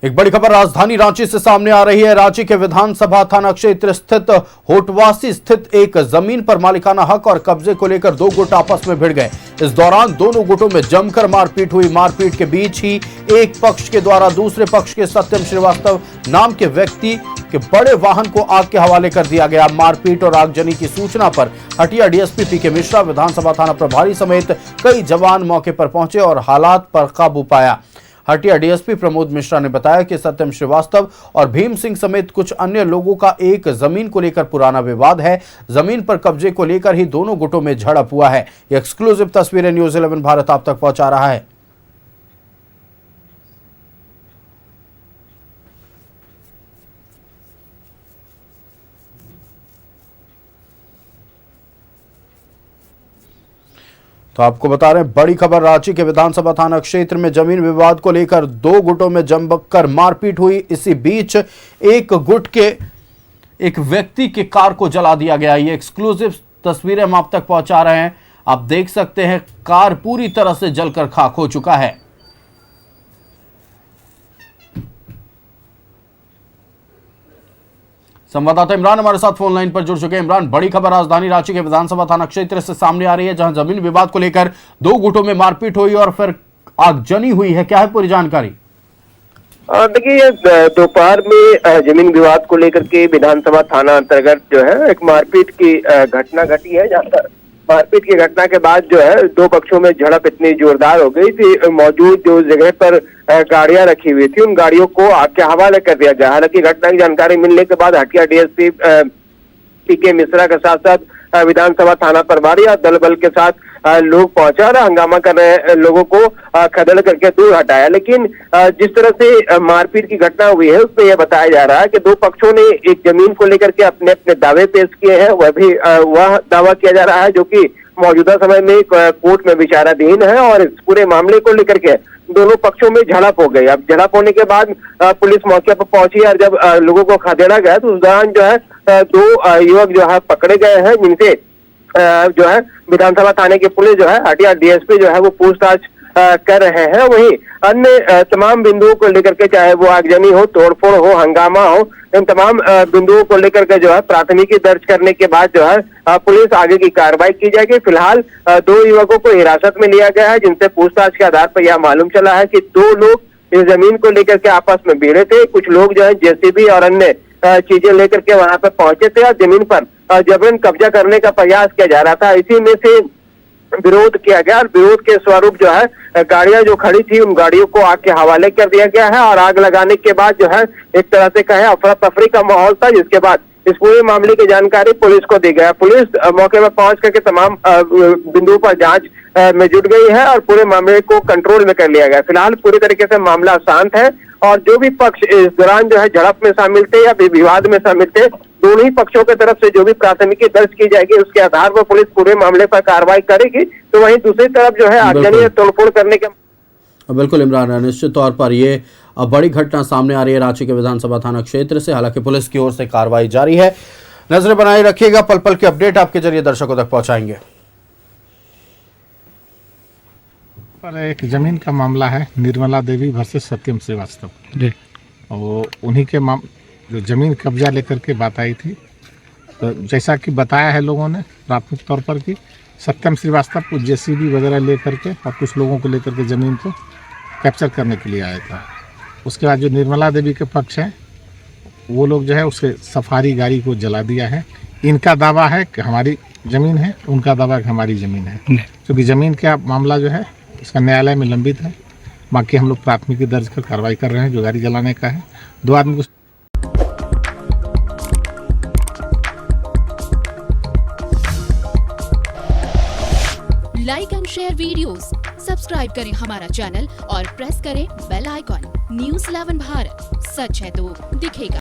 एक बड़ी खबर राजधानी रांची से सामने आ रही है। रांची के विधानसभा थाना क्षेत्र स्थित होटवासी स्थित एक जमीन पर मालिकाना हक और कब्जे को लेकर दो गुट आपस में भिड़ गए। इस दौरान दोनों गुटों में जमकर मारपीट हुई। मारपीट के बीच ही एक पक्ष के द्वारा दूसरे पक्ष के सत्यम श्रीवास्तव नाम के व्यक्ति के बड़े वाहन को आग के हवाले कर दिया गया। मारपीट और आगजनी की सूचना पर हटिया डीएसपी पीके मिश्रा, विधानसभा थाना प्रभारी समेत कई जवान मौके पर पहुंचे और हालात पर काबू पाया। हटिया डीएसपी प्रमोद मिश्रा ने बताया कि सत्यम श्रीवास्तव और भीम सिंह समेत कुछ अन्य लोगों का एक जमीन को लेकर पुराना विवाद है। जमीन पर कब्जे को लेकर ही दोनों गुटों में झड़प हुआ है। ये एक्सक्लूसिव तस्वीरें न्यूज़ 11 भारत आप तक पहुंचा रहा है। तो आपको बता रहे हैं, बड़ी खबर रांची के विधानसभा थाना क्षेत्र में जमीन विवाद को लेकर दो गुटों में जमकर मारपीट हुई। इसी बीच एक गुट के एक व्यक्ति की कार को जला दिया गया। ये एक्सक्लूसिव तस्वीरें हम आप तक पहुंचा रहे हैं। आप देख सकते हैं, कार पूरी तरह से जलकर खाक हो चुका है। संवाददाता इमरान हमारे साथ फोन लाइन पर जुड़ चुके हैं। इमरान, बड़ी खबर राजधानी रांची के विधानसभा थाना क्षेत्र से सामने आ रही है, जहां जमीन विवाद को लेकर दो गुटों में मारपीट हुई और फिर आगजनी हुई है। क्या है पूरी जानकारी? देखिए, दोपहर में जमीन विवाद को लेकर के विधानसभा थाना अंतर्गत जो है एक मारपीट की घटना घटी है। जहाँ पर मारपीट की घटना के बाद जो है दो पक्षों में झड़प इतनी जोरदार हो गई थी, मौजूद जो जगह पर गाड़ियां रखी हुई थी उन गाड़ियों को आग के हवाले कर दिया गया। हालांकि घटना की जानकारी मिलने के बाद हटिया डीएसपी पीके मिश्रा के साथ साथ विधानसभा थाना प्रभारी और दल बल के साथ लोग पहुंचा और हंगामा कर रहे लोगों को खदेड़ करके दूर हटाया। लेकिन जिस तरह से मारपीट की घटना हुई है उसमें यह बताया जा रहा है कि दो पक्षों ने एक जमीन को लेकर के अपने अपने दावे पेश किए हैं। वह दावा किया जा रहा है जो कि मौजूदा समय में कोर्ट में विचाराधीन है और इस पूरे मामले को लेकर के दोनों पक्षों में झड़प हो गई। अब झड़प होने के बाद पुलिस मौके पर पहुंची और जब लोगों को खदेड़ा गया तो उस दौरान जो है दो युवक जो है पकड़े गए हैं, जिनसे जो है विधानसभा थाने की पुलिस जो है हटिया डीएसपी जो है वो पूछताछ कर रहे हैं। वहीं अन्य तमाम बिंदुओं को लेकर के, चाहे वो आगजनी हो, तोड़फोड़ हो, हंगामा हो, इन तमाम बिंदुओं को लेकर के जो है प्राथमिकी दर्ज करने के बाद जो है पुलिस आगे की कार्रवाई की जाएगी। फिलहाल दो युवकों को हिरासत में लिया गया है, जिनसे पूछताछ के आधार पर यह मालूम चला है कि दो लोग इस जमीन को लेकर के आपस में भिड़े थे। कुछ लोग जो है जेसीबी और अन्य चीजें लेकर के वहां पर पहुंचे थे और जमीन पर जबरन कब्जा करने का प्रयास किया जा रहा था। इसी में से विरोध किया गया और विरोध के स्वरूप जो है गाड़ियां जो खड़ी थी उन गाड़ियों को आग के हवाले कर दिया गया है और आग लगाने के बाद जो है एक तरह से कहे अफरा तफरी का माहौल था, जिसके बाद इस पूरे मामले की जानकारी पुलिस को दी गया। पुलिस मौके पर पहुंच करके तमाम बिंदुओं पर जांच में जुट गई है और पूरे मामले को कंट्रोल में कर लिया गया। फिलहाल पूरी तरीके से मामला शांत है और जो भी पक्ष इस दौरान जो है झड़प में शामिल थे या विवाद में शामिल थे, दोनों ही पक्षों की तरफ से जो भी प्राथमिकी दर्ज की जाएगी उसके आधार पर पुलिस पूरे मामले पर कार्रवाई करेगी। तो वहीं दूसरी तरफ जो है आगजनी तोड़फोड़ करने के बिल्कुल इमरान, निश्चित तौर पर ये बड़ी घटना सामने आ रही है रांची के विधानसभा थाना क्षेत्र से। हालांकि पुलिस की ओर से कार्रवाई जारी है। नजर बनाए रखिएगा, पल पल के अपडेट आपके जरिए दर्शकों तक पहुंचाएंगे। पर एक जमीन का मामला है, निर्मला देवी वर्सेस सत्यम श्रीवास्तव। और उन्हीं के जो जमीन कब्जा लेकर के बात आई थी, तो जैसा कि बताया है लोगों ने प्राथमिक तौर पर कि सत्यम श्रीवास्तव को जेसीबी वगैरह लेकर के और कुछ लोगों को लेकर के ज़मीन को कैप्चर करने के लिए आया था। उसके बाद जो निर्मला देवी के पक्ष हैं वो लोग जो है उसके सफारी गाड़ी को जला दिया है। इनका दावा है कि हमारी ज़मीन है, उनका दावा है कि हमारी ज़मीन है। क्योंकि ज़मीन का मामला जो है इसका न्यायालय में लंबित है। बाकी हम लोग प्राथमिकी दर्ज कर कार्रवाई कर रहे हैं। जो गाड़ी जलाने का है, दो आदमी को like and share videos, subscribe करें हमारा चैनल और प्रेस करें बेल आइकॉन। न्यूज़ 11 भारत, सच है तो दिखेगा।